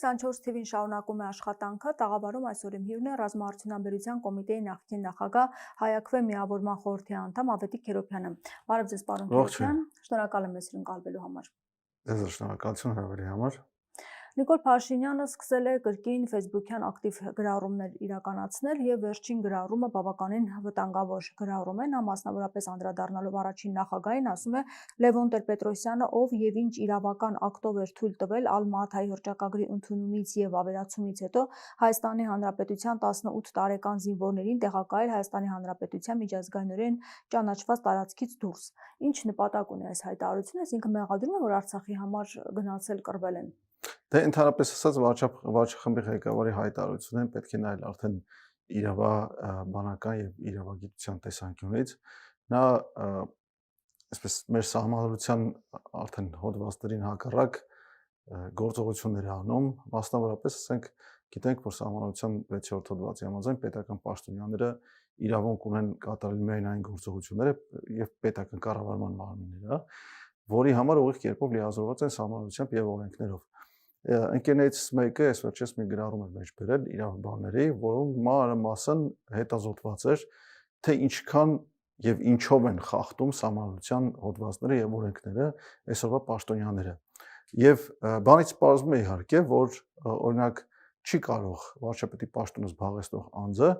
24 TV-ին շարունակում է աշխատանքը, տաղավարում այսօր իմ հյուրն է Ռազմաարդյունաբերության կոմիտեի նախկին նախագահ Հայաքվե միավորման խորհրդի անդամ Ավետիք Քերոբյանը։ Բարև ձեզ, պարոն Քերոբյան, շնորհակալ եմ մեզ հյուրընկալվելու համար։ Ձեզ շնորհակալություն հրավերի համար։ Նիկոլ Փաշինյանը սկսել է կրկին Facebook-յան ակտիվ գրառումներ իրականացնել եւ վերջին գրառումը բավականին վտանգավոր գրառում է, նա մասնավորապես անդրադառնալով առաջին նախագահին ասում է Լևոն Տեր-Պետրոսյանը ով եւ ինչ իրավական ակտով էր թույլ տվել Ալմաթայի հռչակագրի ընդունումից եւ ավերացումից հետո Հայաստանի Հանրապետության 18 տարեկան զինվորներին տեղակայել Հայաստանի Հանրապետության միջազգայինորեն ճանաչված տարածքից դուրս։ Ինչ նպատակ ունի այս հայտարարությունը, այսինքն մեղադրում է, որ Արցախի համար գնացել կռվել են։ Դե ընդհանրապես ասած վարչախմբի ղեկավարի հայտարարությունն պետք է նայել արդեն իրավաբանական եւ իրավագիտության տեսանկյունից։ Նա այսպես մեր սահմանադրության արդեն հոդվածներին հակառակ գործողություններ անում, մասնավորապես ասենք գիտենք, որ սահմանադրության 6-րդ հոդվածի համաձայն պետական պաշտոնյաները իրավունք ունեն կատարել միայն այն գործողությունները եւ պետական կառավարման մարմինները, որի համար ուղիղ կերպով լիազորված են սահմանադրությամբ եւ օրենքներով։ Ընկերներից մեկը այս վերջերս մի գրառում էր մեջ բերել իրավաբանների, որում մանրամասն հետազոտված էր, թե ինչքան եւ ինչով են խախտում սահմանադրության հոդվածները եւ օրենքները այսօրվա պաշտոնյաները։ Եվ բանից պարզվում է իհարկե, որ օրինակ չի կարող վարչապետի պաշտոնը զբաղեցնող անձը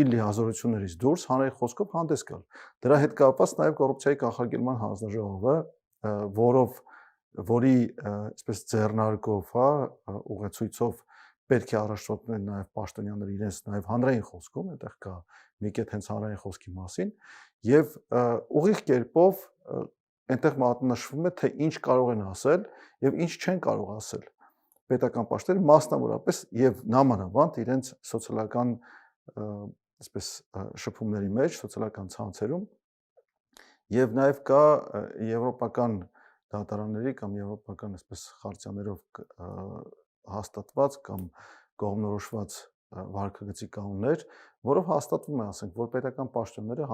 իր լիազորություններից դուրս հանրային խոսքով հանդես գալ։ Դրա հետ կապված նաեւ կոռուպցիայի կանխարգելման հանձնաժողովը, որի այսպես ձեռնարկով, ուղեցույցով պետք է առաջնորդեն նաև պաշտոնյաները իրենց նաև հանրային խոսքում, այդտեղ կա մի կետ հենց հանրային խոսքի մասին, եւ ուղիղ կերպով այնտեղ մատնանշվում է, թե ինչ կարող են ասել եւ ինչ չեն կարող ասել պետական պաշտոնները, մասնավորապես եւ նամանավանդ իրենց սոցիալական այսպես շփումների մեջ, սոցիալական ցանցերում, եւ նաեւ կա եվրոպական դատարանների կամ եվրոպական այսպես խարտիաներով հաստատված կամ կողմնորոշված վարքագծի կանոններ, որով հաստատվում է, ասենք, որ պետական պաշտոնները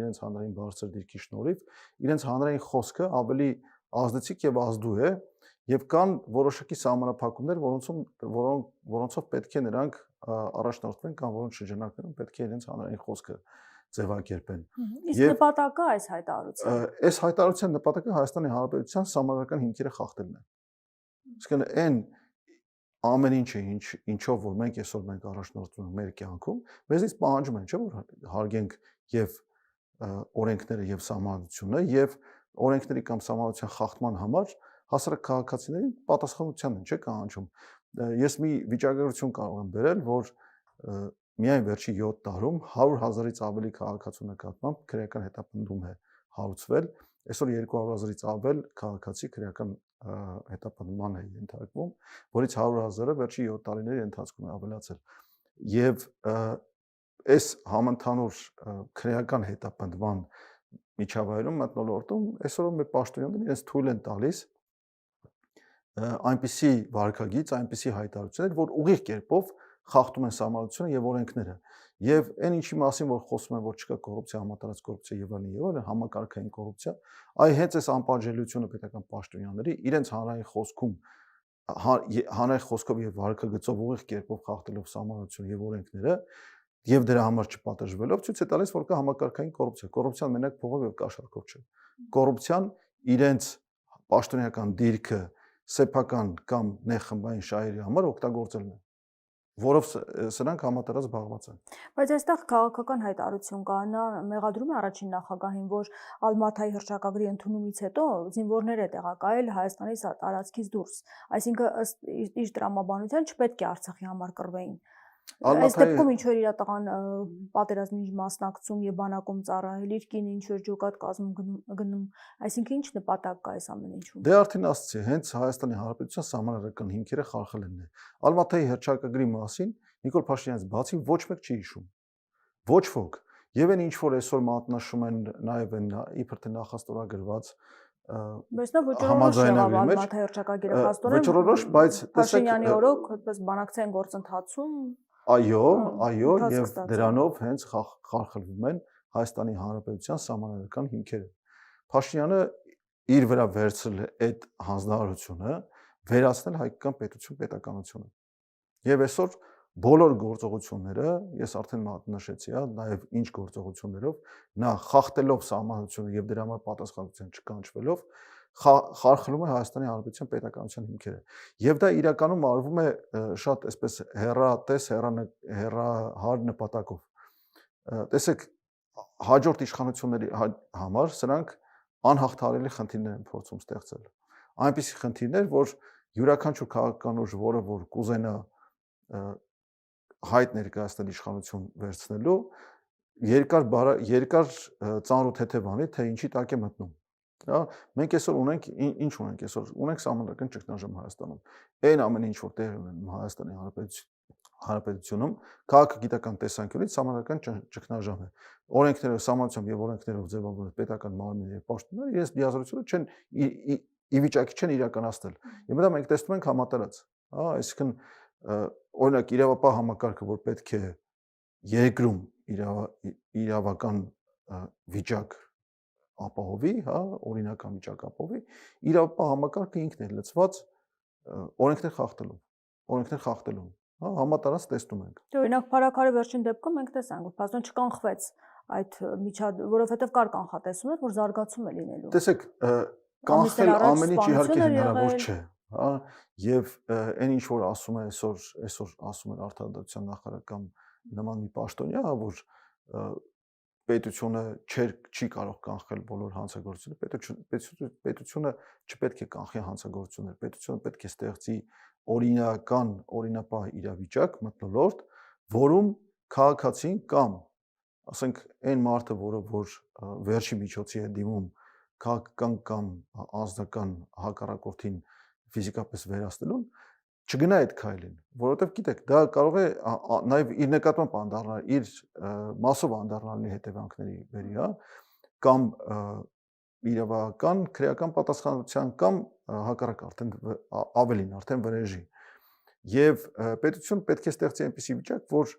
իրենց հանրային բարձր դիրքի շնորհիվ իրենց հանրային խոսքը ավելի ազդեցիկ եւ ազդու է եւ կան որոշակի սահմանափակումներ, որոնցով պետք է նրանք առաջնորդվեն կամ որոնց շրջանակներում պետք է իրենց հանրային խոսքը ձևակերպեն։ Իսկ նպատակը այս հայտարարության։ Այս հայտարարության նպատակը Հայաստանի Հանրապետության սահմանադրական հիմքերը խախտելն է։ Իսկն այն ամեն ինչը, ինչով որ մենք այսօր առաջնորդվում ենք մեր կյանքում, մեզից պահանջում են, չէ՞ որ հարգենք եւ օրենքները եւ սահմանադրությունը եւ օրենքների կամ սահմանադրության խախտման համար հասարակ քաղաքացիներին պատասխանատվության են, չէ՞ կանչում։ Ես մի վիճակագրություն կարող եմ բերել, որ միայն վերջի 7 տարում 100,000-ից ավելի քաղաքացու նկատմամբ քրեական հետապնդում է հարուցվել, այսօր 200,000-ից ավել քաղաքացի քրեական հետապնդման է ենթարկվում, որից 100,000-ը վերջի 7 տարիների ընթացքում է ավելացել։ Եվ այս համընդհանուր քրեական հետապնդման միջավայրում մթնոլորտում այսօր մեր պաշտոնյաները իրենց թույլ են տալիս այնպիսի վարքագիծ, այնպիսի հայտարարություններ, որ ուղիղ կերպով խախտում են սահմանադրությունը եւ օրենքները։ Եվ այն ինչի մասին որ խոսում են, որ չկա կոռուպցիա, համատարած կոռուպցիա եւ այլն, համակարգային կոռուպցիա, այ հենց այս անպատժելիությունը պետական պաշտոնյաների իրենց հանրային խոսքում, հանրային խոսքով եւ վարքագծով ուղիղ կերպով խախտելով սահմանադրությունը եւ օրենքները եւ դրա համար չպատժվելով ցույց է տալիս, որ կա համակարգային կոռուպցիա։ Կոռուպցիան մենակ փողով եւ կաշառքով չէ։ Կոռուպցիան իրենց պաշտոնեական դիրքը սեփական կամ նեխմբային շահերի համար օգտագործելն է, որով սրանք համատարած զբաղված են։ Բայց այստեղ քաղաքական հայտարարություն կա, նա մեղադրում է առաջին նախագահին, որ Ալմաթայի հռչակագրի ընդունումից հետո զինվորներ է տեղակայել Հայաստանի տարածքից դուրս, այսինքն ըստ իր տրամաբանության չպետք է Արցախի համար կռվեին։ Այս դեպքում ինչ որ իր տղան պատերազմին մասնակցում եւ բանակում ծառայել, իր կինը ինչ որ ջոկատ կազմում գնում, այսինքն ինչ նպատակ կա այս ամեն ինչում։ Դե արդեն ասացի, հենց Հայաստանի Հանրապետության սահմանադրական հիմքերը խախտելն է։ Ալմաթայի հռչակագրի մասին Նիկոլ Փաշինյանից բացի ոչ մեկ չի հիշում։ Ոչ ոք։ Եվ այն ինչ որ այսօր մատնաշում են նաեւ են իբր թե նախաստորագրված Բայց նա ոչորոշ եղավ Ալմաթայի հռչակագիրը խաստորեն։ Ոչորոշ, բայց Փաշինյանի օրոք այդպես բանակցային գործընթացում Այո, եւ դրանով հենց խախտվում են Հայաստանի Հանրապետության սահմանադրական հիմքերը։ Փաշինյանը իր վրա վերցրել է այդ հանձնարարությունը վերացնել հայկական պետություն պետականությունը։ Եվ այսօր բոլոր գործողությունները, ես արդեն նշեցի, նաև ինչ գործողություններով, նա խախտելով սահմանությունը եւ դրա համար պատասխանատվության չկանչվելով, խարխլում է Հայաստանի Հանրապետության պետականության հիմքերը։ Եվ դա իրականում արվում է շատ այսպես հեռատես, հեռահար նպատակով։ Տեսեք, հաջորդ իշխանությունների համար սրանք անհաղթահարելի խնդիրներ են փորձում ստեղծել։ Այնպիսի խնդիրներ, որ յուրաքանչյուր քաղաքական ուժ, որը որ կուզենա հայտ ներկայացնել իշխանություն վերցնելու, երկար ծանրու թեթևանի, թե ինչի տակ է մտնում։ Հա, մենք այսօր ունենք ինչ ունենք այսօր, ունենք սահմանադրական ճգնաժամ Հայաստանում։ Այն ամեն ինչ որ տեղի ունենում Հայաստանի Հանրապետությունում, քաղաքագիտական տեսանկյունից սահմանադրական ճգնաժամ է։ Օրենքները, սահմանությամբ եւ օրենքներով ձևավորված պետական մարմինները եւ պաշտոնները իրենց լիազորությունը չեն ի վիճակի չեն իրականացնել։ Եվ դա մենք տեսնում ենք համատարած, հա, այսինքն օրինակ իրավապահ համակարգը, որ պետք է երկրում իրավական վիճակ ապահովի, հա, օրինական վիճակ ապահովի, իրավապահ համակարգը ինքն է լծված օրենքներ խախտելով, հա, համատարած տեսնում ենք։ Օրինակ Փարաքարի վերջին դեպքում մենք տեսանք, որ փաստորեն չկանխվեց այդ որովհետև կար կանխատեսում էր, որ զարգացում է լինելու։ Տեսեք, կանխել ամեն ինչ իհարկե հնարավոր չէ, հա, եւ այն ինչ որ ասում է այսօր ասում էր Արտադրության նախարար կամ նման մի պաշտոնյա, որ պետությունը չի կարող կանխել բոլոր հանցագործությունները, պետությունը չպետք է կանխի հանցագործություններ, պետությունը պետք է ստեղծի օրինական, օրինապահ իրավիճակ մթնոլորտ, որում քաղաքացին կամ ասենք այն մարդը, որը որ վերջի միջոցի է դիմում քաղաքական կամ անձնական հակառակորդին ֆիզիկապես վերացնելուն, չգնա այդ քայլին, որովհետև գիտեք, դա կարող է նաև իր նկատմամբ անդառնալ, իր մասով անդառնալի հետևանքների բերի, հա, կամ իրավական, քրեական պատասխանատվության կամ հակառակ արդեն վրեժի։ Եվ պետությունը պետք է ստեղծի այնպիսի վիճակ, որ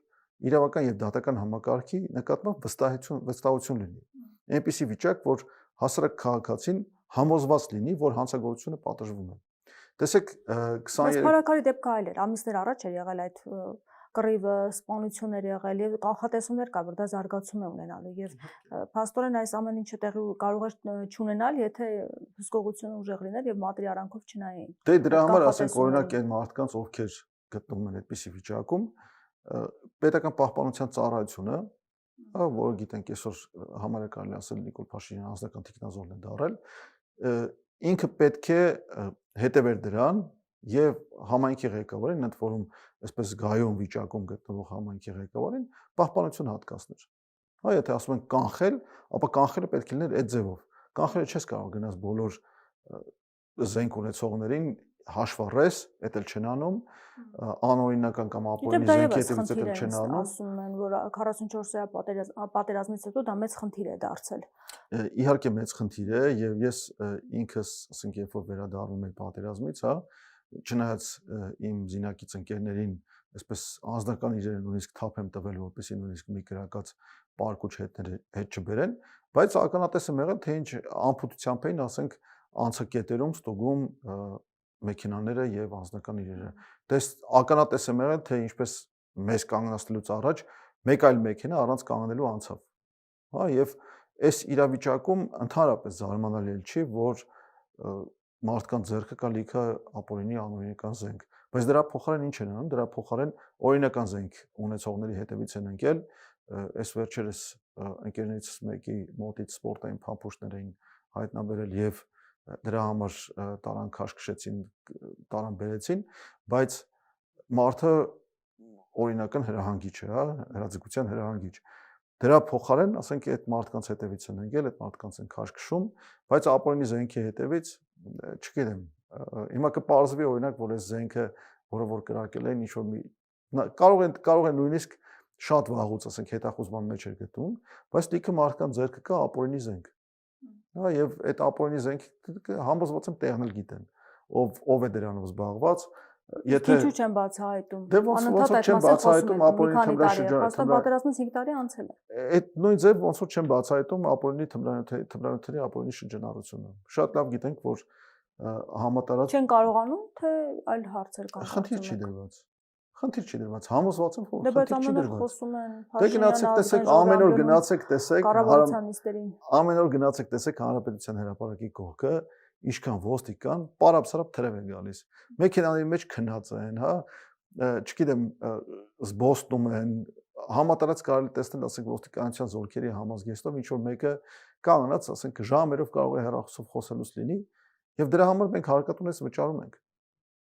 իրավական եւ դատական համակարգի նկատմամբ վստահություն լինի։ Այնպիսի վիճակ, որ հասարակ քաղաքացին համոզված լինի, որ հանցագործությունը պատժվում է։ Տեսեք, 23 Փարաքարի դեպքը այլ էր, ամիսներ առաջ էր եղել այդ կռիվը, սպանություններ եղել եւ կանխատեսումներ կա, որ դա զարգացում է ունենալու եւ փաստորեն այս ամեն ինչը տեղի կարող է չունենալ, եթե հսկողությունը ուժեղ լիներ եւ մատի արանքով չնայեին։ Դե դրա համար ասենք օրինակ այն մարդկանց, ովքեր գտնվում են այդպիսի վիճակում, պետական պահպանության ծառայությունը, որը գիտենք այսօր համարյա կարելի ասել Նիկոլ Փաշինյանի անձնական թիկնազորն է դարել, ինքը պետք է հետևեր դրան եւ համայնքի ղեկավարին, ընդ որում այսպես գայուն վիճակում գտնվող համայնքի ղեկավարին պահպանություն հատկացներ։ Հա, եթե ասում են կանխել, ապա կանխելը պետք է լիներ այդ ձևով։ Կանխելը չես կարող գնաս բոլոր զենք ունեցողներին հաշվառես, դա էլ չեն անում, անօրինական կամ ապօրինի զենքի հետևից դա չեն անում։ Ասում են, որ 44-օրյա պատերազմից հետո դա մեծ խնդիր է դարձել։ Իհարկե մեծ խնդիր է եւ ես ինքս, ասենք, երբ որ վերադառնում եմ պատերազմից, հա, չնայած իմ զինակից ընկերներին այսպես անձնական իրերը նույնիսկ թափ եմ տվել, որպեսզի նույնիսկ մի գրակած պարկուճ հետ չբերեն, բայց ականատես եմ եղել, թե ինչ անփութությամբ էին, ասենք, անցակետերում ստուգում մեքենաները եւ անձնական իրերը։ Դες ականատես եմ եղել, թե ինչպես մեզ կանգնացնելուց առաջ մեկ այլ մեքենա առանց կանգնելու անցավ։ Հա, եւ այս իրավիճակում ընդհանրապես զարմանալի չի, որ մարդկանց ձեռքը կա լիքը ապօրինի անօրինական զենք, բայց դրա փոխարեն ինչ են անում, դրա փոխարեն օրինական զենք ունեցողների հետևից են ընկել, այս վերջերս ընկերներից մեկի մոտից սպորտային փամփուշտներ էին հայտնաբերել եւ դրա համար տարան քաշքշեցին, տարան բերեցին, բայց մարդը օրինական հրահանգիչ է, հա, հրաձգության հրահանգիչ։ Դրա փոխարեն, ասենք, այդ մարդկանց հետևից են ընկել, այդ մարդկանց են քաշքշում, բայց ապօրինի զենքի հետևից, չգիտեմ, հիմա կպարզվի օրինակ, որ այս զենքը, որը որ կրակել են, ինչ որ կարող է նույնիսկ շատ վաղուց, ասենք, հետախուզման մեջ էր գտնվում, բայց լիքը մարդկանց ձեռքը կա ապօրինի զենք։ Հա, եւ այդ ապօրինի զենքը համոզված եմ տեղն էլ գիտեն, ով է դրանով զբաղված, եթե Ինչու չեն բացահայտում։ Դե ոնց որ չեն բացահայտում ապօրինի թմրանյութերի հաստատ պատերազմից 5 տարի անցել է։ Այդ նույն ձև ոնց որ չեն բացահայտում ապօրինի թմրանյութերի ապօրինի շրջանառությունը։ Շատ լավ գիտենք, որ համատարած չեն կարողանում, թե այլ հարցեր կան։ Խնդիր չի դրված։ Խնդիր չի դրված, համոզված եմ, որ Դե բայց խնդիր չի ամեն օր դրված։ խոսում են Դե գնացեք տեսեք, ամեն օր գնացեք տեսեք, կառավարությանիստերին։ ամեն օր գնացեք տեսեք Հանրապետության հրապարակի կողքը, ինչքան ոստիկան պարապ-սարապ թրև են գալիս։ Մեքենաների մեջ քնած են, հա, չգիտեմ, զբոսնում են, համատարած կարելի տեսնել, ասենք ոստիկանության զորքերի համազգեստով ինչ որ մեկը կանգնած, ասենք ժամերով կարող է հեռախոսով խոսելուց լինի, եւ դրա համար մենք հարկատունես վճարում ենք։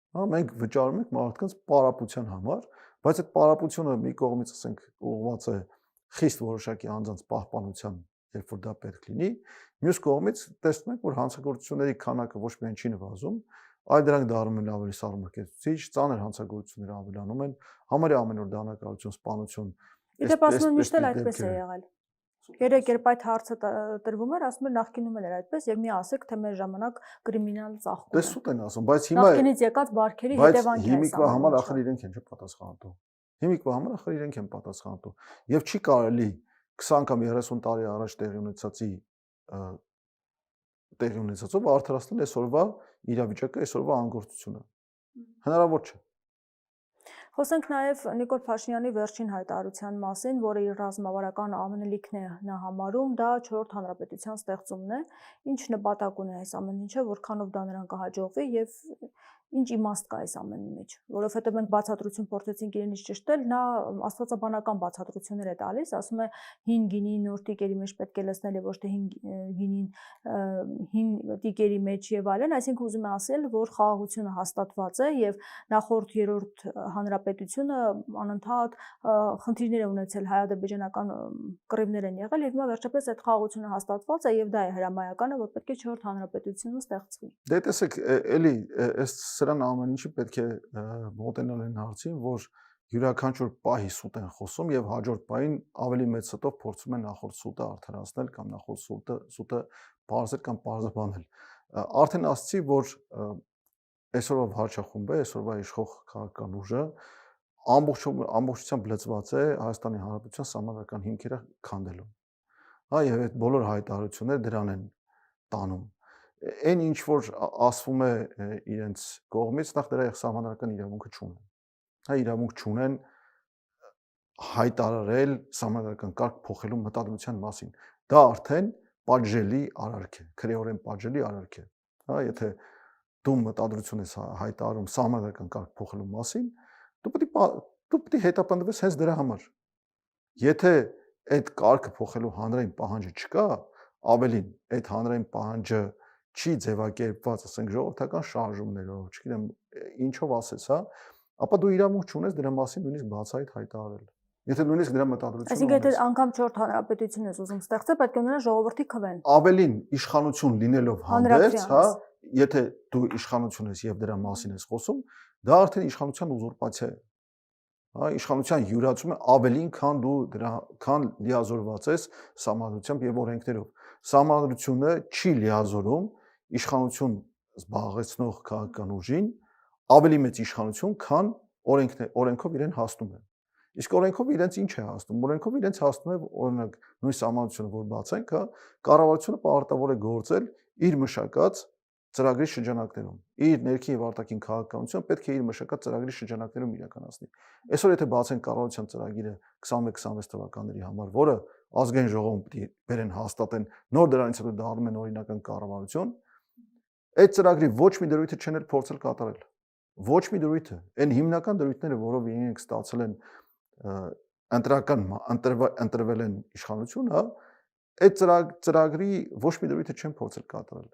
Հա, մենք վճարում ենք մարդկանց պարապության համար, բայց այդ պարապությունը մի կողմից ասենք ուղղված է խիստ որոշակի անձանց պահպանության, երբ որ դա պետք լինի, մյուս կողմից տեսնում ենք, որ հանցագործությունների քանակը ոչ միայն չի նվազում, այլ դրանք դառնում են ավելի սահմռկեցուցիչ, ծանր հանցագործությունները ավելանում են, համարյա ամեն օր դանակալություն, սպանություն։ Իդեպ ասում են միշտ էլ այդպես է եղել։ Երեք երբ այդ հարցը տրվում էր, ասում էր նախկինում էլ էր այդպես եւ մի ասեք, թե մեր ժամանակ կրիմինալ ծախում է։ Դե սուտ են ասում, բայց հիմա նախկինից եկած բարքերի հետևանքի է։ Հիմիկվա համար ախր իրենք են պատասխանատու։ Հիմիկվա համար ախր իրենք են պատասխանատու։ Եվ չի կարելի 20 կամ 30 տարի առաջ տեղի ունեցածով արդարացնել այսօրվա իրավիճակը, այսօրվա անգործությունը։ Հնարավոր չէ։ Խոսենք նաև Նիկոլ Փաշինյանի վերջին հայտարարության մասին, որը իր ռազմավարական ամենելիքն է նա համարում, դա 4-րդ հանրապետության ստեղծումն է, ինչ նպատակ ունի այս ամեն ինչը, որքանով դա նրան կհաջողվի եւ ինչ իմաստ կա այս ամենի մեջ, որովհետեւ մենք բացատրություն փորձեցինք իրենից ճշտել, նա աստվածաբանական բացատրություններ է տալիս, ասում է հին գինին նոր տիկերի մեջ պետք է լցնել եւ ոչ թե հին գինին հին տիկերի մեջ եւ այլն, այսինքն ուզում է ասել, որ խաղաղությունը հաստատված է եւ նախորդ 3-րդ հանրապետությունը անընդհատ խնդիրներ է ունեցել հայ-ադրբեջանական կռիվներ են եղել եւ հիմա վերջապես այդ խաղաղությունը հաստատված է եւ դա է հրամայականը, որ պետք է 4-րդ հանրապետությունը ստեղծվի։ Դե տեսեք, էլի այս սրան ամեն ինչը պետք է մոտենալ այն հարցին, որ յուրաքանչյուր պահի սուտ են խոսում եւ հաջորդ պահին ավելի մեծ սուտով փորձում են նախորդ սուտը արդարացնել կամ նախորդ սուտը բարձր կամ բարձրաբանել։ Արդեն ասացի, որ այսօրվա վարչախումբը, այսօրվա իշխող քաղաքական ուժը ամբողջությամբ լծված է Հայաստանի Հանրապետության սահմանադրական հիմքերը քանդելու։ Հա, եւ այդ բոլոր հայտարարությունները դրան են տանում։ Այն ինչ որ ասվում է իրենց կողմից, նախ դրա սահմանադրական իրավունքը չունեն։ Հա, իրավունք չունեն հայտարարել սահմանադրական կարգ փոխելու մտադրության մասին։ Դա արդեն պատժելի արարք է, քրեորեն պատժելի արարք է։ Հա, եթե դու մտադրություն ես հայտարարում սահմանադրական կարգ փոխելու մասին, դու պետք է հետապնդվես հենց դրա համար։ Եթե այդ կարգը փոխելու հանրային պահանջը չկա, ավելին այդ հանրային պահանջը չի ձևակերպված, ասենք ժողովրդական շարժումներով, չգիտեմ, ինչով ասես, հա, ապա դու իրավունք չունես դրա մասին նույնիսկ բացահայտ հայտարարել։ Եթե նույնիսկ դրա մտադրություն Այսինքն եթե անգամ 4 հանրապետություն ես ուզում ստեղծել, պետք է ունենա ժողովրդի քվեն։ Ավելին իշխանություն լինելով հանդերձ, հա, եթե դու իշխանություն ես եւ դրա մասին ես խոսում, դա արդեն իշխանության ուզուրպացիա է։ Հա, իշխանության յուրացում է ավելին, քան լիազորված ես սահմանադրությամբ եւ օրենքներով։ Սահմանադրությունը չի լիազորում իշխանություն զբաղեցնող քաղաքական ուժին ավելի մեծ իշխանություն, քան օրենքով իրեն հասնում է։ Իսկ օրենքով իրենց ինչ է հասնում։ Օրենքով իրենց հասնում է, օրինակ, նույն սահմանադրությունը, որ բացենք, հա, կառավարությունը պարտավոր է գործել իր մշակած ծրագրի շրջանակներում։ Իր ներքին եւ արտաքին քաղաքականությունը պետք է իր մշակած ծրագրի շրջանակներում իրականացնի։ Այսօր եթե բացենք կառավարության ծրագիրը 21-26 թվականների համար, որը ազգային ժողովում պետք է բերեն հաստատեն, նոր դրանից հետո դառնում են օրինական կառավարություն, այդ ծրագրի ոչ մի դրույթը չեն փորձել կատարել։ Ոչ մի դրույթը, այն հիմնական դրույթները, որով իրենք ստացել են ընտրվել են իշխանություն, հա, այդ ծրագրի ոչ մի դրույթը չեն փորձել կատարել։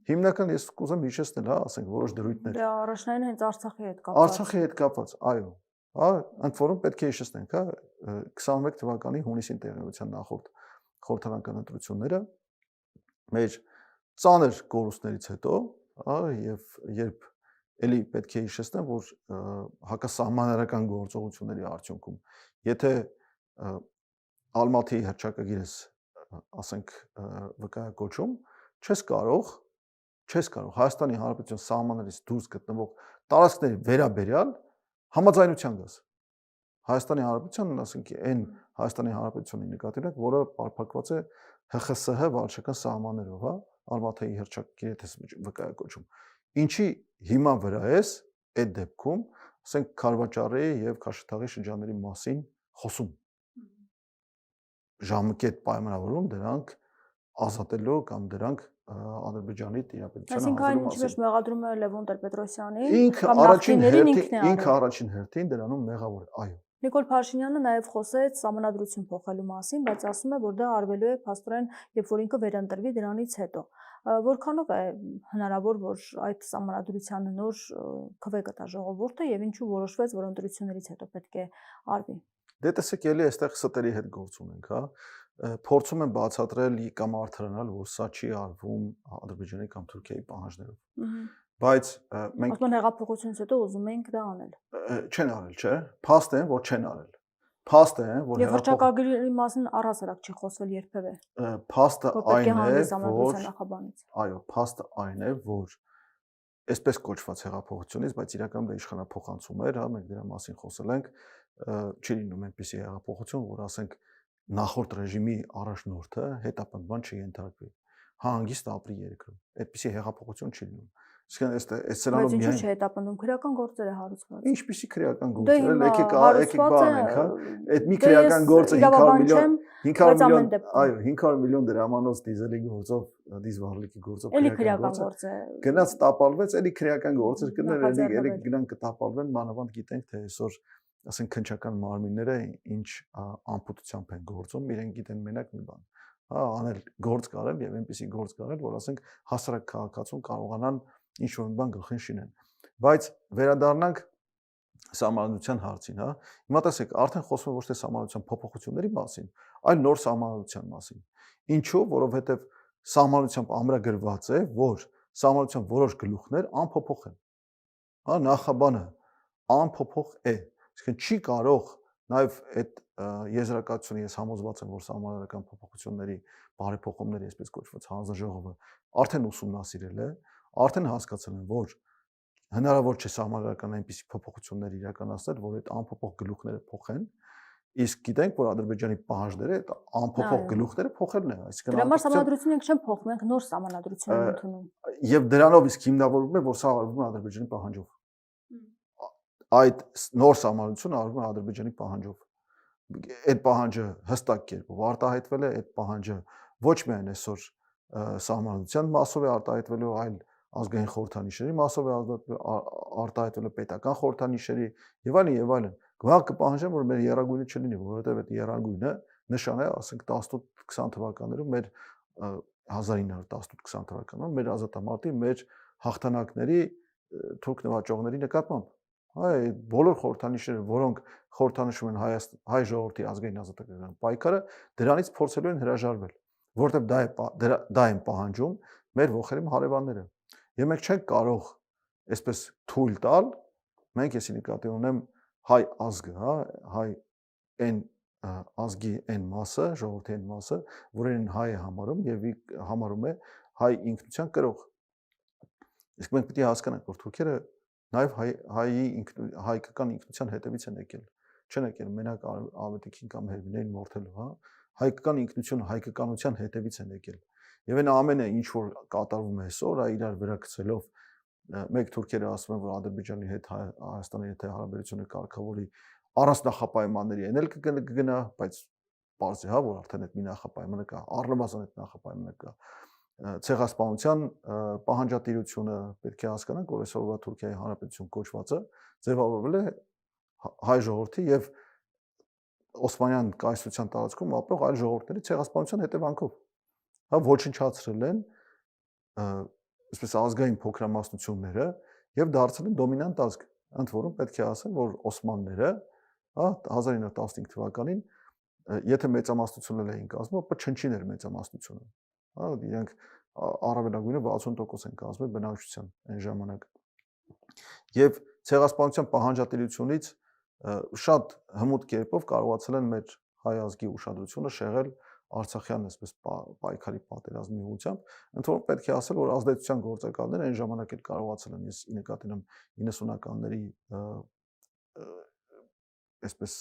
Հիմնական ես կուզեմ հիշեցնել, հա, ասենք որոշ դրույթներ։ Դա առաջնային հենց Արցախի հետ կապված։ Արցախի հետ կապված, այո։ Հա, ընդ որում պետք է հիշեցնենք, հա, 21 թվականի հունիսին տեղի ունեցան նախորդ խորհրդարանական ընտրությունները մեր ծանր կորուստներից հետո, հա, եւ երբ էլի պետք է հիշեցնեմ, որ հակասահմանարական գործողությունների արդյունքում, եթե Ալմատիի հռչակագիրս, ասենք, վկայակոչում, չես կարող Հայաստանի Հանրապետության սահմաններից դուրս գտնվող տարածքների վերաբերյալ համաձայնության գաս։ Հայաստանի Հանրապետությանն, ասենք, այն Հայաստանի Հանրապետությունի նկատի ունենք, որը պարփակված է ՀԽՍՀ վարչական սահմաններով, հա, Ալմատիի հռչակագիրը վկայակոչում։ Ինչի հիման վրա էս այդ դեպքում ասենք Քարվաճառի եւ Քաշաթաղի շրջանների մասին խոսում։ Ժամկետ պայմանավորում դրանք ազատելու կամ դրանք Ադրբեջանի տիրապետությանը Այսինքն այն հանձնելու ինչ որ մասին։ մեղադրում է Լևոն Տեր-Պետրոսյանին Ինքը կամ նախկիններին ինքն է ինքը արել։ առաջին հերթին դրանում մեղավոր է, այո։ Նիկոլ Փաշինյանը նաև խոսեց սահմանադրություն փոխելու մասին, բայց ասում է, որ դա արվելու է փաստորեն, երբ որ ինքը վերընտրվի դրանից հետո։ Որքանով է հնարավոր, որ այդ սահմանադրության նոր քվե կտա ժողովուրդը եւ ինչու որոշվեց, որ ընտրություններից հետո պետք է արվի։ Դե տեսեք, էլի այստեղ ստերի հետ գործ ունենք, հա։ Փորձում են բացատրել կամ արդարանալ, որ սա չի արվում Ադրբեջանի կամ Թուրքիայի պահանջներով։ Բայց մենք Ասում են հեղափոխությունից հետո ուզում ենք դա անել։ Չեն արել, չէ՞։ Փաստ է, որ չեն արել։ Փաստ է, որ Եվ հռչակագրի մասին առհասարակ չի խոսվել երբևէ։ Փաստը այն է, որ նախաբանից։ Այո, փաստը այն է, որ այսպես կոչված հեղափոխությունից, բայց իրականում դա իշխանափոխանցում էր, հա, մենք դրա մասին խոսել ենք, չի լինում այնպիսի հեղափոխություն, որ ասենք նախորդ ռեժիմի առաջնորդը հետապնդման չենթարկվի, հանգիստ ապրի երկրում։ Այդպիսի հեղափոխություն չի լինում։ Իսկական այս սրանով միայն ինչու՞ չհետապնդում քրեական գործեր է հարուցված։ Ինչպիսի քրեական գործեր, եկեք բանենք, հա։ Այդ մի քրեական գործը 500 միլիոն դրամանոց դիզելի գործով, դիզվառլիկի գործով քրեական գործ է։ Գնաց տապալվեց, էլի քրեական գործեր կներ, էլի գնան կտապալվեն, մանավանդ գիտենք, թե այսօր ասենք քնչական մարմինները ինչ անպուտությամբ են գործում, իրենք գիտեն մենակ մի բան, հա, անել գործ կարել եւ այնպիսի գործ կարել, որ ասենք հասարակ քաղաքացուն կարողանան ինչ-որ մի բան գլխին շինեն։ Բայց վերադառնանք սահմանադրության հարցին, հա։ Հիմա տեսեք, արդեն խոսում է ոչ թե սահմանադրության փոփոխությունների մասին, այլ նոր սահմանադրության մասին։ Ինչու՞, որովհետեւ սահմանադրությամբ ամրագրված է, որ սահմանադրության որոշ գլուխներ անփոփոխ են։ Հա, նախաբանը անփոփոխ է։ Այսինքն չի կարող նաև այդ եզրակացությունը ես համոզված եմ, որ սահմանադրական փոփոխությունների բարեփոխումների, այսպես կոչված հանձնաժողովը արդեն ուսումնասիրել է, արդեն հասկացել են, որ հնարավոր չէ սահմանադրական այնպիսի փոփոխություններ իրականացնել, որ այդ անփոփոխ գլուխները փոխեն, իսկ գիտենք, որ Ադրբեջանի պահանջները այդ անփոփոխ գլուխները փոխելն է, այսինքն դրա համար սահմանադրությունը չեն փոխում, մենք նոր սահմանադրություն ենք ընդունում։ Եվ դրանով իսկ հիմնավորվում է, որ սա արվում է Ադրբեջանի պահանջով։ Այդ նոր սահմանադրությունը արվում է Ադրբեջանի պահանջով։ Այդ պահանջը հստակ կերպով արտահայտվել է, այդ պահանջը ոչ միայն այսօր սահմանադրության մասով է արտահայտվելու, այլ ազգային խորհրդանիշերի մասով է արտահայտվելու, պետական խորհրդանիշերի եւ այլն եւ այլն։ Գաղ կպահանջեմ, որ մեր երագույնը չլինի, որովհետեւ այդ երագույնը նշան է, ասենք 18-20 թվականներում մեր 1918-20 թվականներում մեր ազատամարտի, մեր հաղթանակների թուրք նվաճողների նկատմամբ։ Այդ բոլոր խորհրդանիշները, որոնք խորհրդանշում են հայ ժողովրդի ազգային ազատագրական պայքարը, դրանից փորձելու են հրաժարվել, որովհետև դա են պահանջում մեր ողերիմ հարևանները։ Եվ մենք չենք կարող այսպես թույլ տալ, մենք եսի նկատի ունեմ հայ ազգը, հա, հայ այն ազգի այն մասը, ժողովրդի այն մասը, որին հայ է համարում եւ համարում է հայ ինքնության կրող։ Իսկ մենք պետք է հասկանանք, որ թուրքերը նաև հայկական ինքնության հետևից են եկել, չեն եկել մենակ ավետիքին կամ հերվիներին մորթելու, հա, հայկական ինքնությունը, հայկականության հետևից են եկել։ Եվ այն ամենը, ինչ որ կատարվում է այսօր, իրար վրա գցելով, մեկ թուրքերը ասում են, որ Ադրբեջանի հետ Հայաստանի հետ հարաբերությունը կարգավորի առանց նախապայմանների, այն էլ կգնա, բայց պարզ է, հա, որ արդեն այդ մի նախապայմանը կա, առնվազն այդ նախապայմանը կա։ Ցեղասպանության պահանջատիրությունը պետք է հասկանանք, որ այսօրվա Թուրքիայի Հանրապետություն կոչվածը ձևավորվել է հայ ժողովրդի եւ Օսմանյան կայսրության տարածքում ապրող այլ ժողովուրդների ցեղասպանության հետևանքով։ Հա, ոչնչացրել են այսպես ազգային փոքրամասնությունները եւ դարձել են դոմինանտ ազգ։ Ընդ որում պետք է ասեմ, որ օսմանները, հա, 1915 թվականին եթե մեծամասնություն էին կազմում, ապա չնչին էր մեծամասնությունը։ Հա, իրենք առավելագույնը 60% են կազմել բնակչության այն ժամանակ։ Եվ ցեղասպանության պահանջատիրությունից շատ հմուտ կերպով կարողացել են մեր հայ ազգի ուշադրությունը շեղել Արցախյան այսպես պայքարի պատերազմի ուղղությամբ, ընդ որում պետք է ասել, որ ազդեցության գործակալները այն ժամանակ էլ կարողացել են, ես նկատի ունեմ 90-ականների այսպես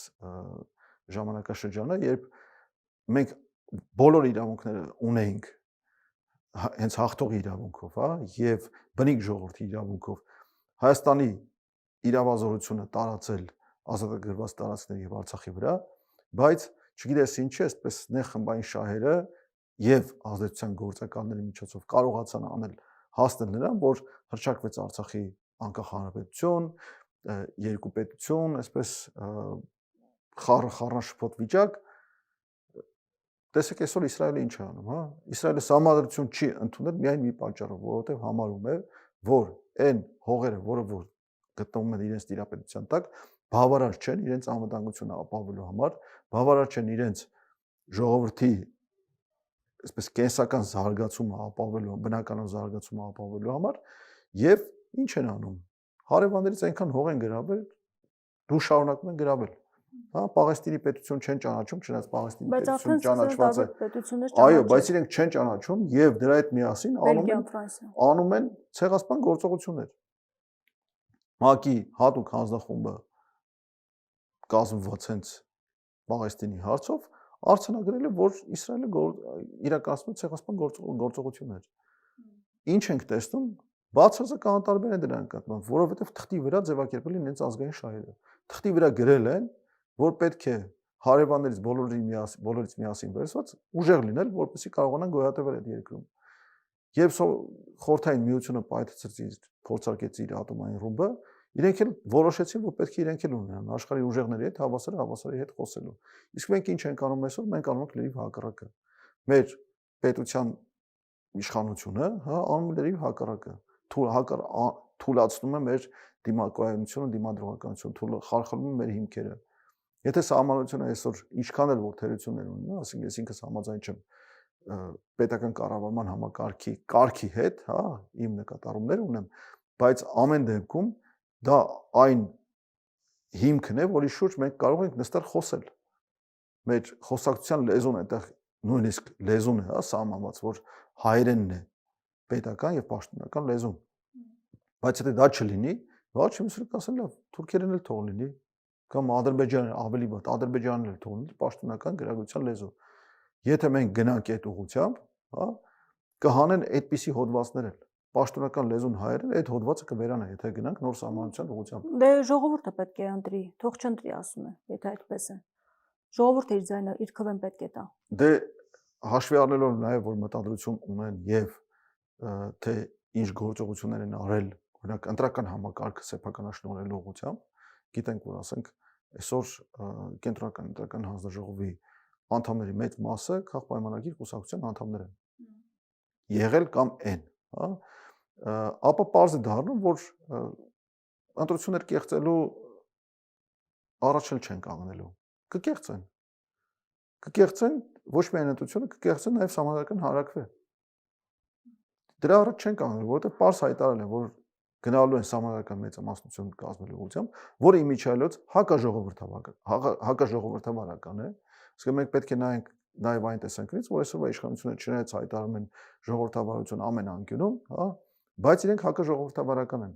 ժամանակաշրջանը, երբ մենք բոլոր իրավունքները ունեինք հենց հաղթողի իրավունքով, հա, եւ բնիկ ժողովրդի իրավունքով Հայաստանի իրավազորությունը տարածել ազատագրված տարածքների եւ Արցախի վրա, բայց չգիտես ինչի, այսպես նեղ խմբային շահերը եւ ազդեցության գործակալների միջոցով կարողացան անել հասնել նրան, որ հռչակվեց Արցախի անկախ հանրապետություն, երկու պետություն, այսպես խառնաշփոթ վիճակ։ Տեսեք այսօր Իսրայելը ինչ է անում, հա։ Իսրայելը սահմանադրություն չի ընդունել միայն մի պատճառով, որովհետև համարում է, որ այն հողերը, որը որ գտնվում են իրենց տիրապետության տակ, բավարար չեն իրենց անվտանգությունը ապահովելու համար, բավարար չեն իրենց ժողովրդի այսպես կենսական զարգացումը ապահովելու, բնականon զարգացումը ապահովելու համար եւ ինչ են անում։ Հարևաններից այնքան հող են գրավել, դու շարունակում են գրավել։ Հա, Պաղեստինի պետություն չեն ճանաչում, չնայած Պաղեստինի պետությունը ճանաչված է։ Այո, բայց իրենք չեն ճանաչում եւ դրա հետ միասին անում են ցեղասպան գործողություններ։ ՄԱԿ-ի հատուկ հանձնախումբը կազմված հենց Պաղեստինի հարցով արձանագրել է, որ Իսրայելը իրականացնում է ցեղասպան գործողություններ։ Ինչ ենք տեսնում, բացարձակ անտարբեր են դրա նկատմամբ, որովհետև թղթի վրա ձևակերպել են իրենց ազգային շահերը։ Թղթի վրա գրել են, որ պետք է հարևաններից բոլորից միասին վերցված ուժեղ լինել, որպեսզի կարողանան գոյատևել այդ երկրում։ Երբ Խորհրդային Միությունը փորձարկեց իր ատոմային ռումբը, իրենք էլ որոշեցին, որ պետք է իրենք էլ ունենան աշխարհի ուժեղների հետ հավասարի հետ խոսելու։ Իսկ մենք ինչ ենք անում այսօր, մենք անում ենք լրիվ հակառակը։ Մեր պետության իշխանությունը, հա, անում է լրիվ հակառակը։ Թուլացնում է մեր դիմակայունությունը, դիմադրողականությունը, խարխլում է մեր հիմքերը։ Եթե սահմանությունը այսօր ինչքան էլ որ թերություններ ունի, ասենք ես ինքս համաձայն չեմ պետական կառավարման կարգի հետ, հա, իմ նկատառումներ ունեմ, բայց ամեն դեպքում դա այն հիմքն է, որի շուրջ մենք կարող ենք նստել խոսել։ Մեր խոսակցության լեզուն այնտեղ նույնիսկ լեզուն է, հա, սահմանված, որ հայերենն է պետական եւ պաշտոնական լեզուն։ Բայց եթե դա չլինի, ոչ չեմ ուզում ասել, լավ, թուրքերեն էլ թող լինի, կամ ադրբեջանը ավելի վատ, ադրբեջանն էլ թող լինի պաշտոնական գրագործության լեզու։ Եթե մենք գնանք այդ ուղղությամբ, հա, կհանեն այդպիսի հոդվածներ էլ։ Պաշտոնական լեզուն հայերեն այդ հոդվածը կվերանա, եթե գնանք նոր սահմանության ուղղությամբ։ Դե ժողովուրդը պետք է ընտրի, թող չընտրի, ասում է, եթե այդպես է։ Ժողովուրդը իր ձայնը, իր քվեն պետք է տա։ Դե հաշվի առնելով նաև որ մտադրություն ունեն եւ թե ինչ գործողություններ են արել, օրինակ ընտրական համակարգը սեփականաշնորհելու ուղղությամբ, գիտենք որ ասենք այսօր կենտրոնական ընտրական հանձնաժողովի անդամների մեծ մասը քաղաքապայմանագիր կուսակցության անդամներ են եղել կամ են, հա, ապա պարզ է դառնում, որ ընտրություններ կեղծելու առաջ չեն կանգնելու, կկեղծեն ոչ միայն ընտրությունը, կկեղծեն նաև համանadrական հանրակրվե։ Դրա առաջ չեն կանգնելու, որովհետև պարզ հայտարարել են, որ գնալու են համանadrական մեծամասնություն կազմելու ուղղությամբ, որը իմիջիայլոց հակաժողովրդավարական է, իսկ մենք պետք է նայենք նաև այն տեսանկյունից, որ այսօրվա իշխանությունը չնայած հայտարարում են ժողովրդավարություն ամեն անկյունում, հա, բայց իրենք հակաժողովրդավարական են։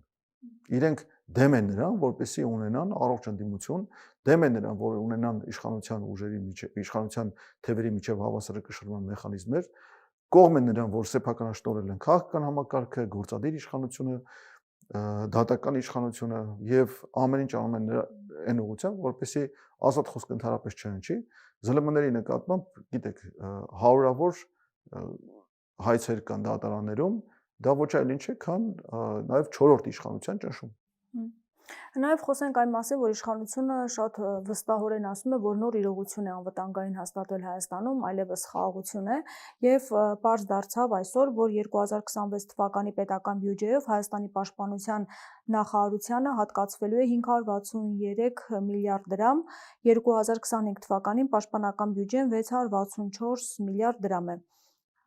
Իրենք դեմ են նրան, որպեսզի ունենան առողջ ընդդիմություն, դեմ են նրան, որ ունենան իշխանության ուժերի միջև, իշխանության թևերի միջև հավասարակշռման մեխանիզմներ, կողմ են նրան, որ սեփականաշնորհել են քաղաքական համակարգը, գործադիր իշխանությունը, դատական իշխանությունը եւ ամեն ինչ անում են այն ուղղությամբ, որպեսզի ազատ խոսք ընդհանրապես չհնչի։ ԶԼՄ-ների նկատմամբ, գիտեք, հարյուրավոր հայցեր կան դատարաններում, դա ոչ այլ ինչ է, քան նաև 4-րդ իշխանության ճնշում։ Նաև խոսենք այն մասին, որ իշխանությունը շատ վստահորեն ասում է, որ նոր իրողություն է անվտանգային հաստատվել Հայաստանում, այլևս խաղաղություն է, եւ պարզ դարձավ այսօր, որ 2026 թվականի պետական բյուջեով Հայաստանի պաշտպանության նախարարությանը հատկացվելու է 563 միլիարդ դրամ, 2025 թվականին պաշտպանական բյուջեն 664 միլիարդ դրամ է։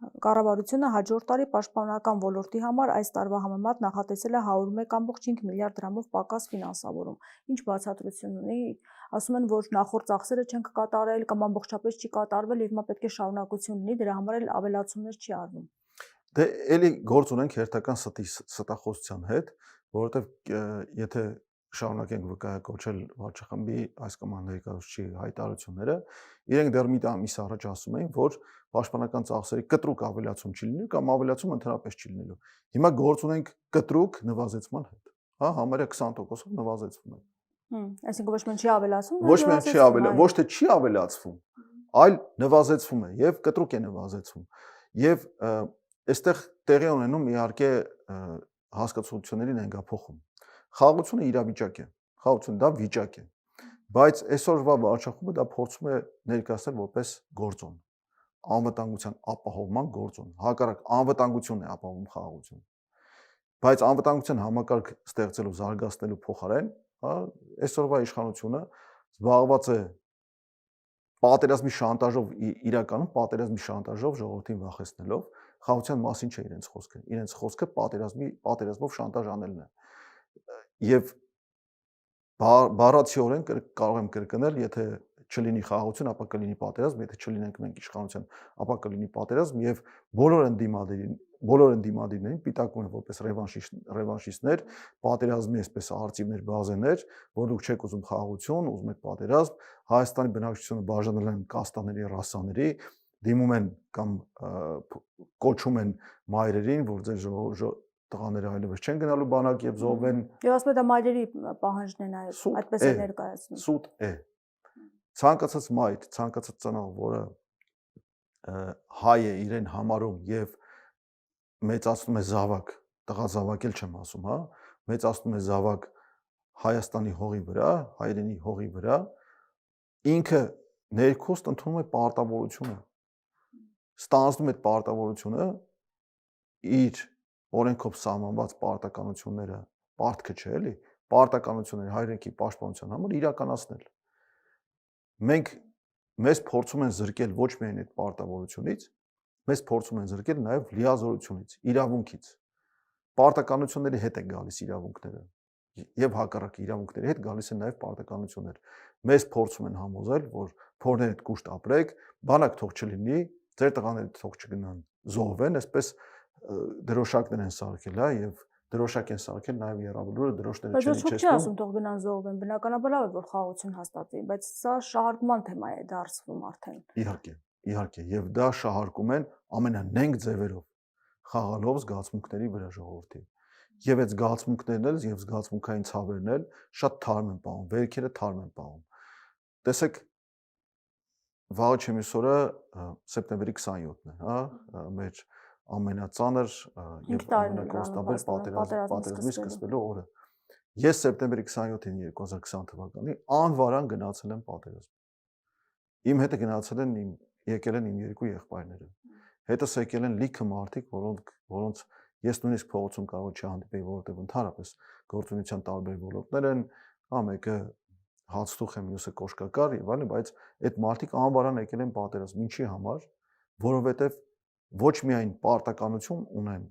Կառավարությունը հաջորդ տարի պաշտպանական ոլորտի համար այս տարվա համեմատ նախատեսել է 101.5 միլիարդ դրամով պակաս ֆինանսավորում։ Ինչ բացատրություն ունի, ասում են, որ նախորդ ծախսերը չեն կատարել կամ ամբողջապես չի կատարվել եւ հիմա պետք է շարունակություն լինի, դրա համար էլ ավելացումներ չի արվում։ Դե էլի գործ ունենք հերթական ստախոսության հետ, որովհետեւ եթե շարունակենք վկայակոչել վարչախմբի այս կամ այն ներկայացուցիչի հայտարարությունները, իրենք դեռ մի ամիս առաջ ասում էին, որ պաշտպանական ծախսերի կտրուկ ավելացում չի լինելու կամ ավելացում ընդհանրապես չի լինելու։ Հիմա գործ ունենք կտրուկ նվազեցման հետ։ հա, համարյա 20%-ով նվազեցվում է։ Այսինքն ոչ միայն չի ավելացվում, Ոչ միայն չի ոչ թե չի ավելացվում, այլ նվազեցվում է եւ կտրուկ է նվազեցվում։ Եվ այստեղ տեղի ունենում իհարկե հասկացությունների նենգափոխում։ Խաղաղությունը իրավիճակ է, խաղաղությունը դա վիճակ է, բայց այսօրվա վարչախումբը դա փորձում է ներկայացնել որպես գործոն, անվտանգության ապահովման գործոն, հակառակ անվտանգություն է ապահովում խաղաղություն։ Բայց անվտանգության համակարգ ստեղծելու զարգացնելու փոխարեն, հա, այսօրվա իշխանությունը զբաղված է պատերազմի շանտաժով, իրականում պատերազմի շանտաժով ժողովրդին վախեցնելով, խաղաղության մասին չէ իրենց խոսքը։ Իրենց խոսքը պատերազմով շանտաժ անելն է։ Եվ բառացիորեն կարող եմ կրկնել, եթե չլինի խաղաղություն, ապա կլինի պատերազմ, եթե չլինենք մենք իշխանության, ապա կլինի պատերազմ եւ բոլոր ընդդիմադիրներին պիտակում են որպես ռևանշիստներ, պատերազմի այսպես արծիվներ, բազեներ, որ դուք չեք ուզում խաղաղություն, ուզում եք պատերազմ, Հայաստանի բնակչությունը բաժանել են կաստաների, ռասաների, դիմում են կամ կոչում են մայրերին, որ ձեր տղաները այլևս չեն գնալու բանակ եւ զոհվեն։ Եվ ասում է դա մայրերի պահանջն է նաեւ, այդպես է ներկայացնում։ Սուտ է։ Ցանկացած մայր, ցանկացած ծնող, որը հայ է, իրեն համարում եւ մեծացնում է զավակ, տղա զավակել չեմ ասում, հա, մեծացնում է զավակ Հայաստանի հողի վրա, հայրենի հողի վրա, ինքը ներքուստ ընդունում է պարտավորությունը, ստանձնում է պարտավորությունը իր օրենքով սահմանված պարտականությունները, պարտքը չէ, էլի, պարտականությունները հայրենիքի պաշտպանության համար իրականացնել։ Մենք մեզ փորձում են զրկել ոչ միայն այդ պարտավորությունից, մեզ փորձում են զրկել նաև լիազորությունից, իրավունքից։ Պարտականությունների հետ է գալիս իրավունքները եւ հակառակ իրավունքների հետ գալիս են նաև պարտականություններ։ Մեզ փորձում են համոզել, որ փորներդ կուշտ ապրեք, բանակ թող չլինի, ձեր տղաները թող չգնան զոհվեն, այսպես դրոշակներ են սարքել, հա, եւ դրոշակ են սարքել նաև Եռաբլուրը դրոշները չեն իջեցնում։ Բայց ոչ չի ասում թող գնան զոհվեն, բնականաբար է որ խաղաղություն հաստատվի, բայց սա շահարկման թեմա է դարձվում արդեն։ Իհարկե, եւ դա շահարկում են ամենանենգ ձևերով, խաղալով զգացմունքների վրա ժողովրդի։ Եվ այդ զգացմունքներն էլ եւ զգացմունքային ցավերն էլ շատ թարմ են պահում, վերքերը թարմ են պահում։ Տեսեք, վաղը չեմիս օրը սեպտեմբերի 27-ն է, հա, մեր ամենածանր եւ ամենակոստաբեր պատերազմի սկսվելու օրը։ Ես սեպտեմբերի 27-ին 2020 թվականի անվարան գնացել եմ պատերազմ։ Իմ հետը գնացել են եկել են իմ երկու եղբայրները։ Հետս եկել են լիքը մարդիկ, որոնց ես նույնիսկ փողոցում կարող չհանդիպեի, որովհետեւ ընդհանրապես գործունեության տարբեր ոլորտներ են, հա մեկը հացթուխ է, մյուսը կոշկակար եւ այլն, բայց այդ մարդիկ անվարան եկել են պատերազմ։ Ինչի համար, որովհետեւ ոչ միայն պարտականություն ունեն,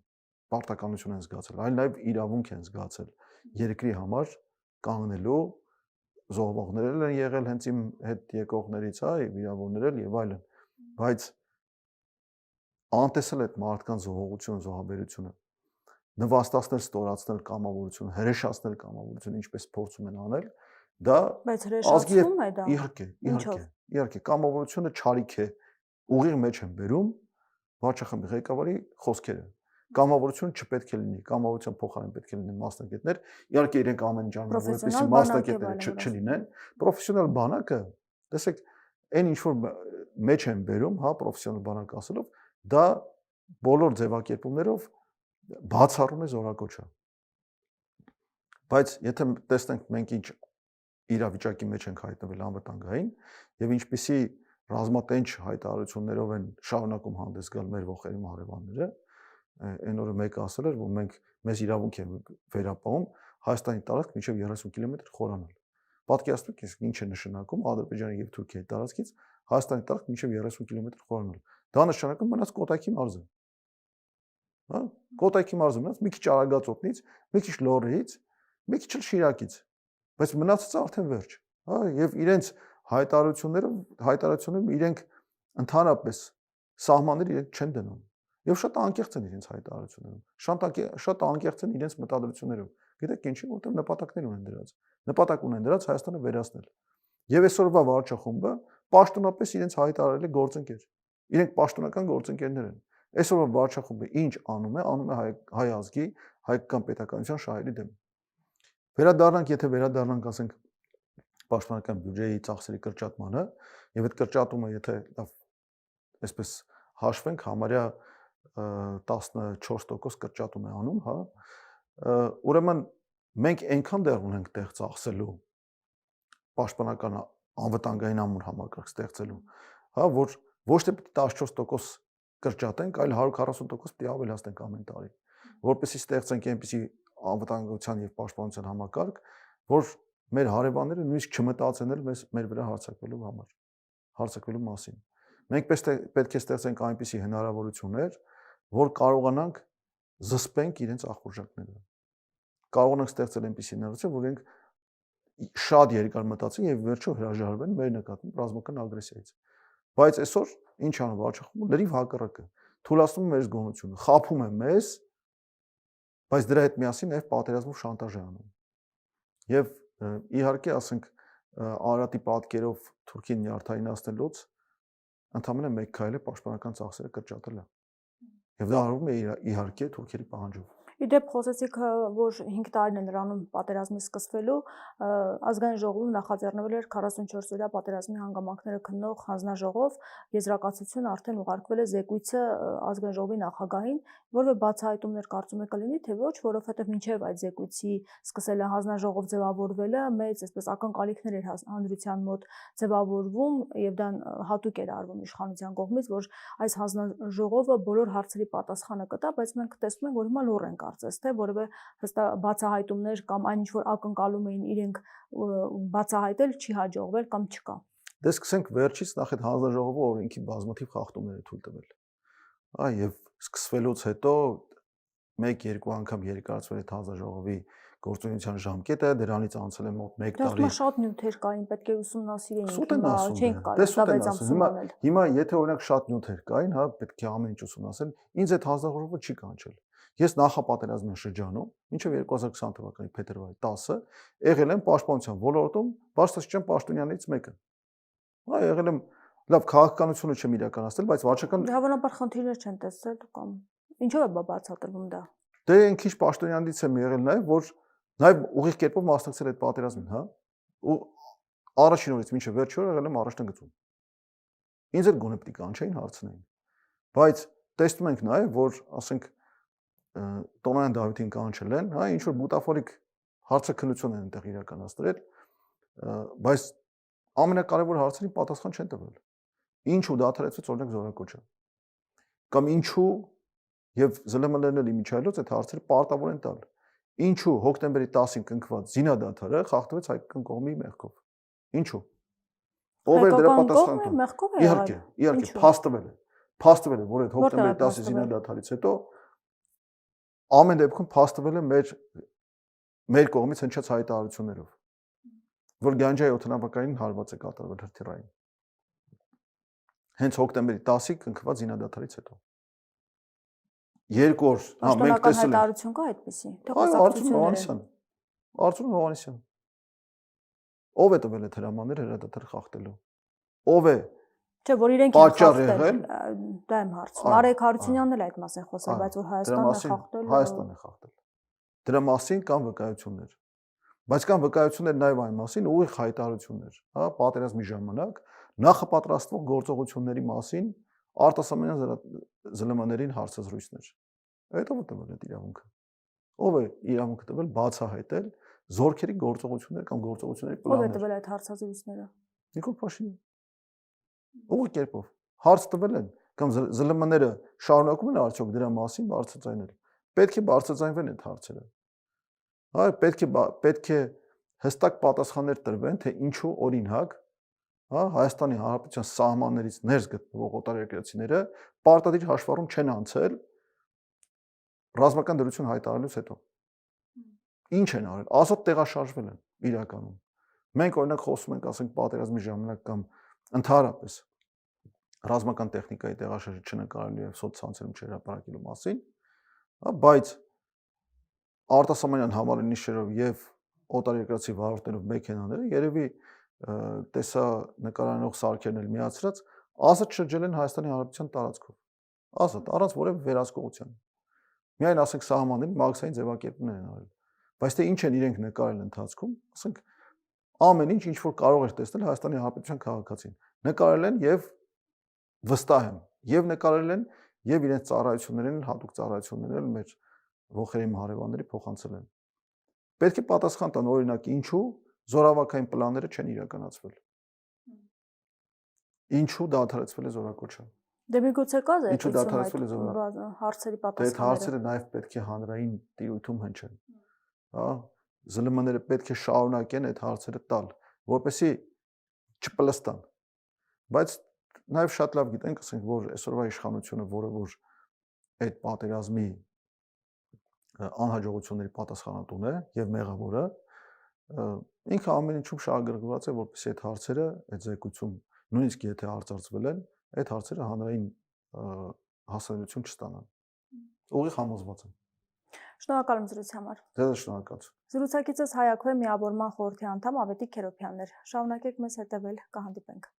պարտականություն են զգացել, այլ նաև իրավունք են զգացել երկրի համար կանգնելու, զոհվողներ են եղել հենց իմ հետ եկողներից, հա, եւ վիրավորներ եւ այլն, բայց անտեսել այդ մարդկանց զոհողությունը, զոհաբերությունը, նվաստացնել, ստորացնել կամավորությունը, հրեշացնել կամավորությունը, ինչպես փորձում են անել, դա բայց հրեշացվում է դա։ Իհարկե, կամավորությունը չարիք է, ուղիղ մեջ են բերում վարչախմբի ղեկավարի խոսքերը։ Կամավորություն չպետք է լինի, կամավորության փոխարեն պետք է լինեն մասնագետներ, իհարկե իրենք ամեն ինչ անում, որպեսզի մասնագետները չլինեն, պրոֆեսիոնալ բանակը, տեսեք, այն ինչ որ մեջ են բերում, հա, պրոֆեսիոնալ բանակ ասելով, դա բոլոր ձևակերպումներով բացառում է զորակոչը։ Բայց եթե տեսնենք մենք ինչ իրավիճակի մեջ ենք հայտնվել անվտանգային եւ ինչպիսի ռազմատենչ հայտարարություններով են շարունակում հանդես գալ մեր ողերիմ հարևանները, այն օրը մեկը ասել էր, որ մենք մեզ իրավունք ենք վերապահում Հայաստանի տարածք մինչև 30 կիլոմետր խորանալ։ Պատկերացրեք, ինչ է նշանակում Ադրբեջանի եւ Թուրքիայի տարածքից Հայաստանի տարածք մինչև 30 կիլոմետր խորանալ։ Դա նշանակում մնաց Կոտայքի մարզը։ Հա, Կոտայքի մարզը մնաց մի քիչ Արագածոտնից, մի քիչ Լոռիից, մի քիչ էլ Շիրակից, բայց մնացածը արդեն վերջ, հա, եւ իրենց հայտարարություններով իրենք ընդհանրապես սահմաններ իրենք չեն դնում եւ շատ անկեղծ են իրենց հայտարարություններում, շատ անկեղծ են իրենց մտադրություններով։ Գիտեք ինչի, որտեղ նպատակներ ունեն դրած։ Նպատակ ունեն դրած Հայաստանը վերացնել։ Եւ այսօրվա վարչախումբը պաշտոնապես իրենց հայտարարել է գործընկեր։ Իրենք պաշտոնական գործընկերներ են։ Այսօրվա վարչախումբը ինչ անում է հայ ազգի, հայկական պետականության շահերի դեմ։ Վերադառնանք, եթե վերադառնանք, ասենք, պաշտպանական բյուջեի ծախսերի կրճատմանը, եւ այդ կրճատումը, եթե լավ այսպես հաշվենք, համարյա 14% կրճատում է անում, հա, ուրեմն մենք այնքան դեռ ունենք տեղ ծախսելու պաշտպանական անվտանգային ամուր համակարգ ստեղծելու, հա, որ ոչ թե պիտի 14% կրճատենք, այլ 140% պիտի ավելացնենք ամեն տարի, որպեսզի ստեղծենք այնպիսի անվտանգության եւ պաշտպանության համակարգ, որ մեր հարևանները նույնիսկ չմտածեն էլ մեր վրա հարձակվելու մասին։ Մենք պետք է ստեղծենք այնպիսի հնարավորություններ, որ կարողանանք զսպենք իրենց ախորժակները։ Կարողանանք ստեղծել այնպիսի հնարավորություն, որ մենք շատ երկար մտածենք եւ վերջո հրաժարվեն մեր նկատմամբ ռազմական ագրեսիայից։ Բայց այսօր ինչ անում վարչախմբը, լրիվ հակառակը, թույլատնում է մեր զգոնությունը, խաբում է մեզ, բայց դրա հետ միասին նաև պատերազմով շանտաժ է անում։ Եվ իհարկե, ասենք, Արարատի պատկերով Թուրքին նյարդայնացնելուց ընդամենը մեկ քայլ է պաշտպանական ծախսերը կրճատելը։ Եվ դա արվում է իհարկե թուրքերի պահանջով։ Իդեպ խոսեցիք, որ 5 տարին է նրանում պատերազմի սկսվելու, ազգային ժողովում նախաձեռնվել էր 44 օրյա պատերազմի հանգամանքները քննող հանձնաժողով, եզրակացություն արդեն ուղարկվել է զեկույցը ազգային ժողովի նախագահին, որը բացահայտումներ կարծում եք կլինի, թե ոչ, որովհետև մինչև այդ զեկույցի սկսել է հանձնաժողով ձևավորվելը, մեծ այսպես ակնկալիքներ էր հանրության մոտ ձևավորվում եւ դա հատուկ էր արվում իշխանության կողմից, որ այս հանձնաժողովը բոլոր հարցերի պատասխանը կտա, բայց մենք տեսնում ենք, որ հիմա լուռ են կարծես թե որևէ հստակ բացահայտումներ կամ այն ինչ որ ակնկալում էին իրենք բացահայտել չի հաջողվել կամ չկա։ Դե սկսենք վերջից, նախ այդ հանձնաժողովը օրենքի բազմաթիվ խախտումներ է թույլ տվել։ Եվ սկսվելուց հետո 1-2 անգամ երկարացվել է հանձնաժողովի գործունեության ժամկետը, դրանից անցել է մոտ 1 տարի։ Դա շատ նյութեր կային, պետք է ուսումնասիրեինք, չենք կարող։ Հիմա եթե օրինակ շատ նյութեր կային, հա, պետք է ամեն ինչ ուսումնասիրել, ինձ այդ հանձնաժողովը չի կանչել։ Ես նախապատերազմյան շրջանում, մինչև 2020 թվականի փետրվարի 10-ը, եղել եմ պաշտպանության ոլորտում բարձրաստիճան պաշտոնյաներից մեկը։ Հա, եղել եմ, լավ, քաղաքականությունը չեմ իրականացնել, բայց վարչական հավանաբար խնդիրներ չեն տեսել կամ ինչով է բացատրվում դա։ Դե այն քիչ պաշտոնյանից եմ եղել նաև, որ նաև ուղիղ կերպով մասնակցել այդ պատերազմին, հա։ Ու առաջին օրից մինչև վերջի օրը եղել եմ առաջնագծում։ Ինձ էլ գոնե պետք է կանչեին հարցնեին։ Բայց տեսնում ենք նաև, որ ասենք Տոնյան Դավիթին կանչել են, հա, ինչ որ բուտաֆորիկ հարցաքննություն են այնտեղ իրականացրել, բայց ամենակարևոր հարցերին պատասխան չեն տվել։ Ինչու դադարեցվեց օրինակ զորակոչը։ Կամ ինչու եւ ԶԼՄ-ներն էլ իմիջայլոց այդ հարցերը պարտավոր են տալ։ Ինչու հոկտեմբերի 10-ին կնքված զինադադարը խախտվեց հայկական կողմի մեղքով։ Ինչու։ Ով էր դրա պատասխանը։ Իհարկե, փաստվել է, որ այդ հոկտեմբերի 10-ի զինադադարից հետո ամեն դեպքում փաստվել է մեր կողմից հնչած հայտարարություններով, որ Գանջայի օդանավակայանին հարված է կատարվել հրթիռային։ Հենց հոկտեմբերի 10-ի կնքված զինադադարից հետո։ 2 օր, հա, մենք տեսել ենք հայտարարություն կա այդպեսի, թե խոսակցություններ։ Արծրուն Հովհաննիսյան։ Ով է տվել այդ հրամանները հրադադար խախտելու։ Ով է։ Չէ, որ իրենք են խախտել, դա եմ հարցնում։ Արեգ Հարությունյանն էլ այդ մասին խոսել, բայց որ Հայաստանն է խախտել։ Հայաստանն է խախտել։ Դրա մասին կան վկայություններ։ Բայց կան վկայություններ նաև այն մասին, ուղիղ հայտարարություններ, հա, պատերազմի ժամանակ նախապատրաստվող գործողությունների մասին արտասահմանյան ԶԼՄ-ներին հարցազրույցներ։ Այդ ով է տվել այդ իրավունքը։ Ով է իրավունքը տվել բացահայտել զորքերի գործողություններ կամ գործողությունների պլաններ։ Ով է տվել այդ հարցազրույցները։ Նիկոլ Փաշինյան։ Ուղիղ կերպով հարց տվել են կամ ԶԼՄ-ները շարունակում են արդյոք դրա մասին բարձրաձայնել։ Պետք է բարձրաձայնվեն այդ հարցերը։ Հա, պետք է հստակ պատասխաններ տրվեն, թե ինչու օրինակ, հա, Հայաստանի Հանրապետության սահմաններից ներս գտնվող օտարերկրացիները պարտադիր հաշվառում չեն անցել ռազմական դրություն հայտարարելուց հետո։ Ինչ են արել։ Ազատ տեղաշարժվել են իրականում։ Մենք օրինակ խոսում ենք, ասենք, պատերազմի ժամանակ կամ ընդհանրապես ռազմական տեխնիկայի տեղաշարժը չնկարելու եւ սոցցանցերում չհրապարակելու մասին, հա, բայց արտասահմանյան համալիրներով եւ օտարերկրացի վարորդներով մեքենաները երևի տեսա նկարանող սարքերն էլ միացրած ազատ շրջել են Հայաստանի Հանրապետության տարածքով։ Ազատ, առանց որևէ վերահսկողության։ Միայն ասենք սահմանների մաքսային ձևակերպումներ են արել։ Բայց թե ինչ են իրենք նկարել ընթացքում, ասենք ամեն ինչ որ կարող էր տեսնել Հայաստանի Հանրապետության քաղաքացին, նկարել են եւ վստահ եմ, եւ նկարել են եւ իրենց ծառայություններին, հատուկ ծառայություններին մեր ողերիմ հարևանների փոխանցել են։ Պետք է պատասխան տան օրինակ ինչու զորավարքային պլանները չեն իրականացվել։ Ինչու դադարեցվել է զորակոչը։ Դե միգուցե կա Ինչու դադարեցվել է հարցերի Այդ պատասխանները։ հարցերը նաեւ պետք է հանրային տիրույթում հնչեն։ Հա, ԶԼՄ-ները պետք է շարունակեն այդ հարցերը տալ, որպեսզի չպլստան։ Բայց նաեւ շատ լավ գիտենք, ասենք, որ այսօրվա իշխանությունը, որը որ այդ պատերազմի անհաջողությունների պատասխանատուն է եւ մեղավորը, ինքը ամեն ինչում շահագրգռված է, որպեսզի այդ հարցերը, այդ զեկույցում, նույնիսկ եթե արծարծվել են, այդ հարցերը հանրային հասարակություն չստանան։ Ուղիղ համոզված եմ։ Շնորհակալ եմ զրույցի համար։ Ձեզ շնորհակալություն։ Զրուցակիցս Հայ Ակվե միավորման խորհրդի անդամ Ավետիք Քերոփյանն էր։ Շարունակեք մեզ հետևել, կհանդիպենք։